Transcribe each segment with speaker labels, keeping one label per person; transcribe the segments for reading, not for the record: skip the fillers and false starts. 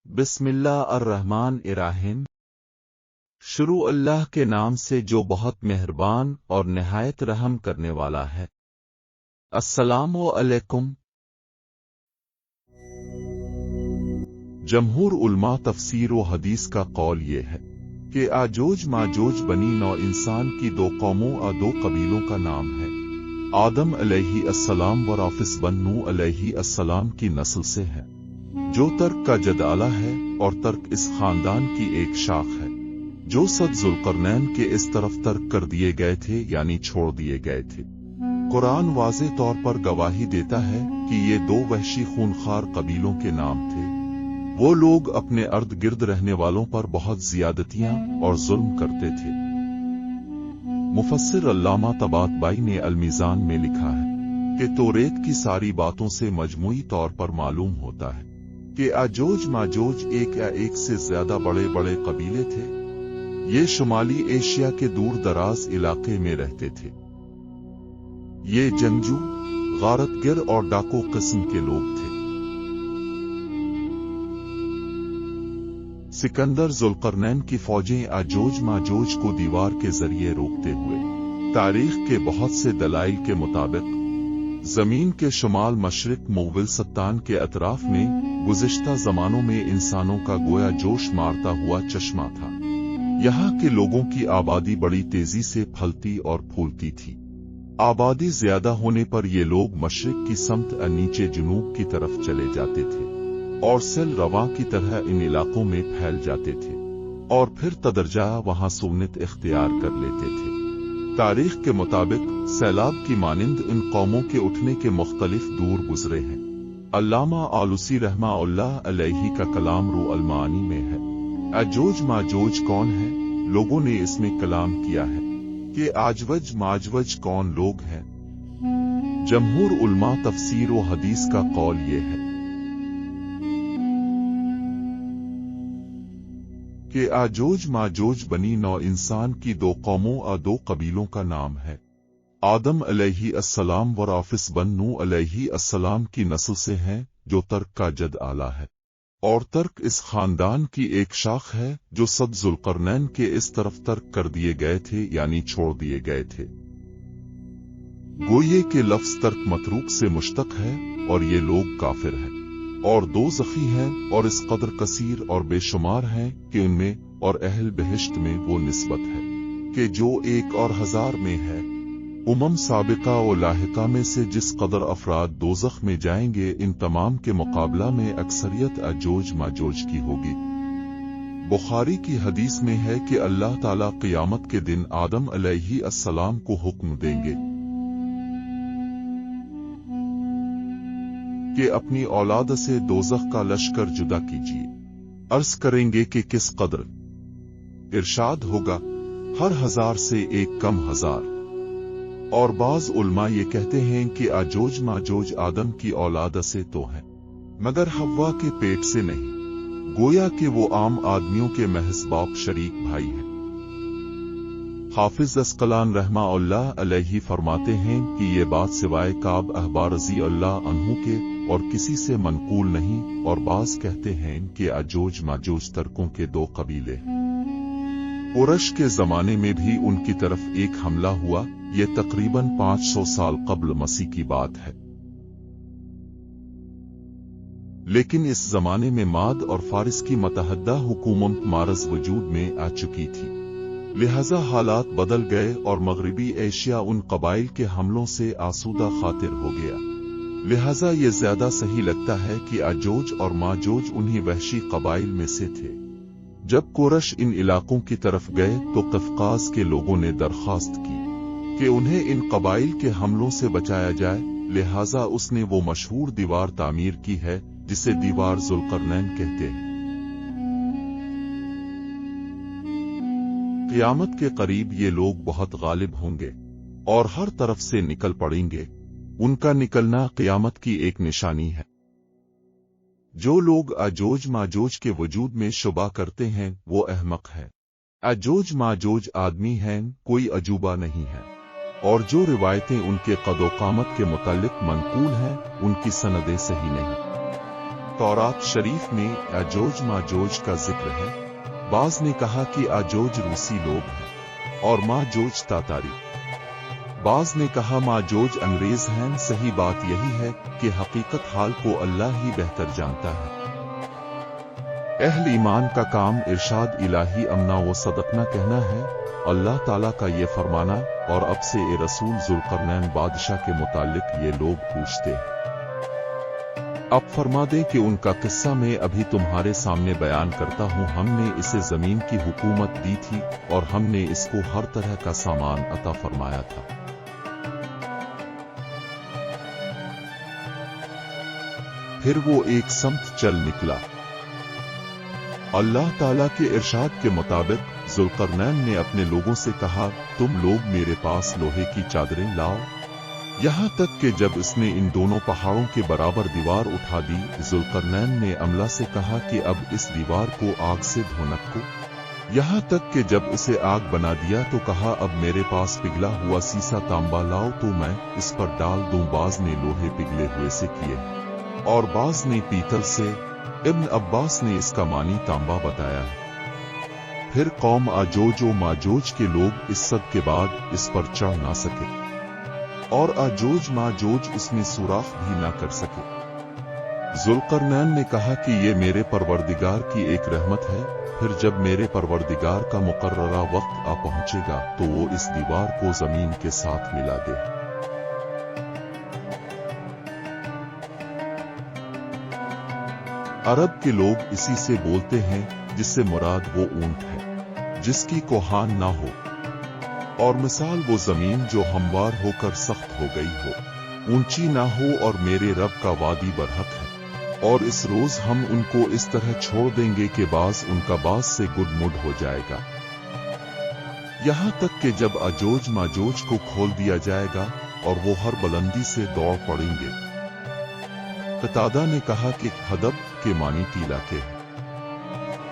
Speaker 1: बिस्मिल्लाह अर्रहमान इर्रहीम। शुरू अल्लाह के नाम से जो बहुत मेहरबान और निहायत रहम करने वाला है। अस्सलामु अलैकुम। जमहूर उलमा तफसीर व हदीस का कौल ये है कि आजोज माजोज बनी नौ इंसान की दो कौमों और दो कबीलों का नाम है। आदम अलैहि अस्सलाम व राफिस बन नूह अलैहि अस्सलाम की नस्ल से है, जो तर्क का जद आला है और तर्क इस खानदान की एक शाख है, जो सद जुल्करनैन के इस तरफ तर्क कर दिए गए थे यानी छोड़ दिए गए थे। कुरान वाज़े तौर पर गवाही देता है कि ये दो वहशी खूनखार कबीलों के नाम थे। वो लोग अपने अर्द गिर्द रहने वालों पर बहुत ज्यादतियां और जुल्म करते थे। मुफस्सिर अल्लामा तबातबाई ने अल-मीज़ान में लिखा है कि तौरेत की सारी बातों से मजमूई तौर पर मालूम होता है कि आजोज माजोज एक या एक से ज्यादा बड़े बड़े कबीले थे। ये शुमाली एशिया के दूर दराज इलाके में रहते थे। ये जंगजू, गारतगिर और डाकू किस्म के लोग थे। सिकंदर जुल्करनैन की फौजें आजोज माजोज को दीवार के जरिए रोकते हुए तारीख के बहुत से दलाइल के मुताबिक जमीन के शुमाल मशरिक मुग़विलसतान के अतराफ में गुज़िश्ता ज़मानों में इंसानों का गोया जोश मारता हुआ चश्मा था। यहाँ के लोगों की आबादी बड़ी तेजी से फलती और फूलती थी। आबादी ज्यादा होने पर ये लोग मशरिक की समत नीचे जुनूब की तरफ चले जाते थे और सिल रवा की तरह इन इलाकों में फैल जाते थे और फिर तदर्जा वहां सुन्नत इख्तियार कर लेते थे। तारीख के मुताबिक सैलाब की मानिंद इन कौमों के उठने के मुख्तलिफ दूर गुजरे हैं। अल्लामा आलूसी रहमाउल्लाह अलैहि का कलाम रू अल-मानी में है। आजोज माजोज कौन है? लोगों ने इसमें कलाम किया है कि आजवज माजवज कौन लोग हैं। जमहूर उलमा तफसीर व हदीस का कौल ये है कि आजोज माजोज बनी नौ इंसान की दो कौमों और दो कबीलों का नाम है। आदम अलैहि अस्सलाम व राफिस बन नूह अलैहि अस्सलाम की नस्ल से हैं, जो तर्क का जद आला है और तर्क इस खानदान की एक शाख है, जो सद जुल्करनैन के इस तरफ तर्क कर दिए गए थे यानी छोड़ दिए गए थे। गोये के लफ्ज तर्क मतरूक से मुश्तक है और ये लोग काफिर हैं और दो ज़खी हैं और इस कदर कसीर और बेशुमार हैं कि उनमें और अहल बहिश्त में वो निस्बत है कि जो एक और हजार में है। उमम साबिका व लाहिका में से जिस कदर अफराद दोज़ख में जाएंगे, इन तमाम के मुकाबला में अक्सरियत आजोज माजोज की होगी। बुखारी की हदीस में है कि अल्लाह ताला क़ियामत के दिन आदम अलैहि अस्सलाम को हुक्म देंगे कि अपनी औलाद से दोज़ख का लश्कर जुदा कीजिए। अर्ज करेंगे कि किस कदर? इरशाद होगा, हर हजार से एक कम हजार। और बाज उलमा ये कहते हैं कि आजोज माजोज आदम की औलाद से तो है, मगर हव्वा के पेट से नहीं। गोया कि वो आम आदमियों के महज बाप शरीक भाई हैं। हाफिज अस्कलान रहमाउल्लाह अलैहि फरमाते हैं कि ये बात सिवाय काब अहबार रज़ी अल्लाह अन्हु के और किसी से मनकूल नहीं। और बाज कहते हैं कि आजोज माजोज तर्कों के दो कबीले हैं। कुरैश के जमाने में भी उनकी तरफ एक हमला हुआ। ये तकरीबन 500 साल कब्ल मसीह की बात है। लेकिन इस जमाने में माद और फारिस की मतहद्दा हुकूमत मारज वजूद में आ चुकी थी, लिहाजा हालात बदल गए और मगरिबी एशिया उन कबाइल के हमलों से आसूदा खातिर हो गया। लिहाजा ये ज्यादा सही लगता है कि आजोज और माजोज उन्हीं वहशी कबाइल में से थे। जब कुरैश इन इलाकों की तरफ गए तो कफकाज के लोगों ने दरख्वास्त की कि उन्हें इन कबाइल के हमलों से बचाया जाए। लिहाजा उसने वो मशहूर दीवार तामीर की है जिसे दीवार जुल्करनैन कहते हैं। क़ियामत के करीब ये लोग बहुत गालिब होंगे और हर तरफ से निकल पड़ेंगे। उनका निकलना क़ियामत की एक निशानी है। जो लोग आजोज माजोज के वजूद में शुबा करते हैं वो अहमक है। आजोज माजोज आदमी हैं, कोई अजूबा नहीं है। और जो रिवायतें उनके कदो कामत के मुतालिक मनकूल हैं, उनकी सनदें सही नहीं। तौरात शरीफ में याजूज माजूज का जिक्र है। बाज ने कहा कि याजूज रूसी लोग हैं और माजूज तातारी। बाज ने कहा माजूज अंग्रेज हैं। सही बात यही है कि हकीकत हाल को अल्लाह ही बेहतर जानता है। अहल ईमान का काम इरशाद इलाही अमना व सदकना कहना है। अल्लाह ताला का ये फरमाना और अब से ए रसूल जुल्करनैन बादशाह के मुतालिक ये लोग पूछते हैं। अब फरमा दें कि उनका किस्सा मैं अभी तुम्हारे सामने बयान करता हूँ। हमने इसे जमीन की हुकूमत दी थी और हमने इसको हर तरह का सामान अता फरमाया था। फिर वो एक समत चल निकला। अल्लाह ताला के इरशाद के मुताबिक जुल्करनैन ने अपने लोगों से कहा, तुम लोग मेरे पास लोहे की चादरें लाओ। यहाँ तक कि जब इसने इन दोनों पहाड़ों के बराबर दीवार उठा दी, जुल्करनैन ने अमला से कहा कि अब इस दीवार को आग से धोनक को। यहाँ तक कि जब इसे आग बना दिया तो कहा, अब मेरे पास पिघला हुआ सीसा तांबा लाओ तो मैं इस पर डाल दूं। बाज ने लोहे पिघले हुए से किए और बाज ने पीतल से। इब्न अब्बास ने इसका मानी तांबा बताया है। फिर कौम याजूज व माजूज के लोग इस सब के बाद इस पर चढ़ ना सके और याजूज माजूज उसमें सुराख भी ना कर सके। जुल्करनैन ने कहा कि ये मेरे परवरदिगार की एक रहमत है। फिर जब मेरे परवरदिगार का मुकर्ररा वक्त आ पहुंचेगा तो वो इस दीवार को जमीन के साथ मिला दे। अरब के लोग इसी से बोलते हैं जिससे मुराद वो ऊंट है जिसकी कोहान ना हो, और मिसाल वो जमीन जो हमवार होकर सख्त हो गई हो, ऊंची ना हो और मेरे रब का वादी बरहक है। और इस रोज हम उनको इस तरह छोड़ देंगे कि बाज उनका बाज से गुडमुड हो जाएगा। यहाँ तक कि जब याजूज माजूज को खोल दिया जाएगा और वो हर बुलंदी से दौड़ पड़ेंगे। कतादा ने कहा कि हदब के मानी टीला के।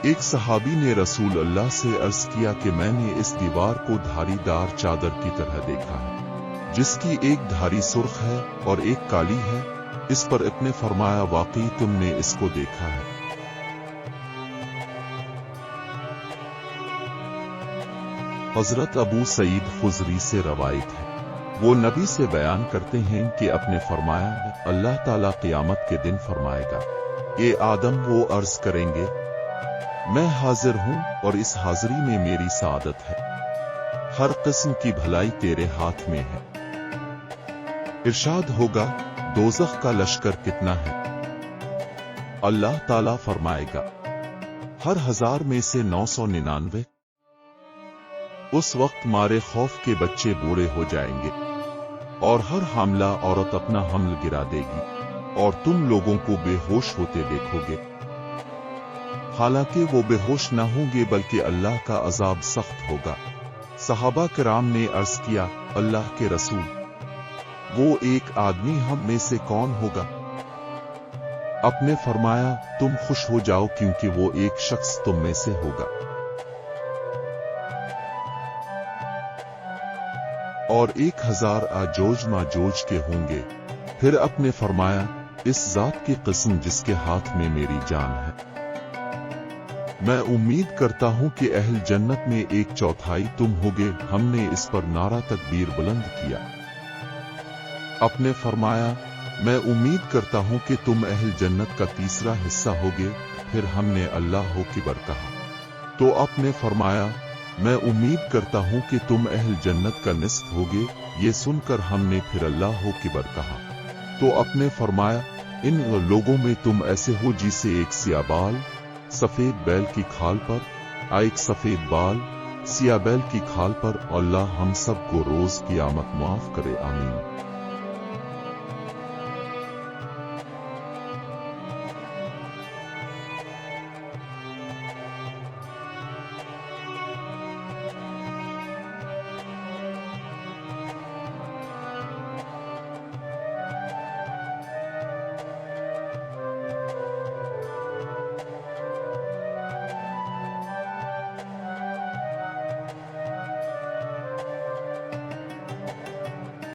Speaker 1: एक सहाबी ने रसूल अल्लाह से अर्ज किया कि मैंने इस दीवार को धारीदार चादर की तरह देखा है जिसकी एक धारी सुर्ख है और एक काली है। इस पर इतने फरमाया, वाकई तुमने इसको देखा है। हजरत अबू सईद खुजरी से रवायत है, वो नबी से बयान करते हैं कि अपने फरमाया, अल्लाह ताला क़यामत के दिन फरमाएगा, ये आदम वो अर्ज करेंगे, मैं हाजिर हूँ और इस हाजिरी में मेरी सादत है। हर किस्म की भलाई तेरे हाथ में है। इरशाद होगा, दोज़ख का लश्कर कितना है? अल्लाह ताला फरमाएगा, हर 1000 में से 999। उस वक्त मारे खौफ के बच्चे बूढ़े हो जाएंगे और हर हामला औरत अपना हमल गिरा देगी और तुम लोगों को बेहोश होते देखोगे। हालांकि वो बेहोश न होंगे बल्कि अल्लाह का अजाब सख्त होगा। सहाबा किराम ने अर्ज किया, अल्लाह के रसूल, वो एक आदमी हम में से कौन होगा? आपने फरमाया, तुम खुश हो जाओ क्योंकि वो एक शख्स तुम में से होगा। और 1000 याजूज माजूज के होंगे। फिर अपने फरमाया, इस जात की कसम जिसके हाथ में मेरी जान है, मैं उम्मीद करता हूं कि अहल जन्नत में 1/4 तुम होगे। हमने इस पर नारा तकबीर बुलंद किया। अपने फरमाया, मैं उम्मीद करता हूं कि तुम अहल जन्नत का तीसरा हिस्सा होगे। फिर हमने अल्लाह हो किबर कहा। तो अपने फरमाया, मैं उम्मीद करता हूं कि तुम अहल जन्नत का निस्फ होगे। ये सुनकर हमने फिर अल्लाह हो किबर कहा। तो अपने फरमाया, इन लोगों में तुम ऐसे हो जिसे एक सिया बाल सफेद बैल की खाल पर, एक सफेद बाल सिया बैल की खाल पर, अल्लाह हम सब को रोज क़यामत माफ करे, आमीन।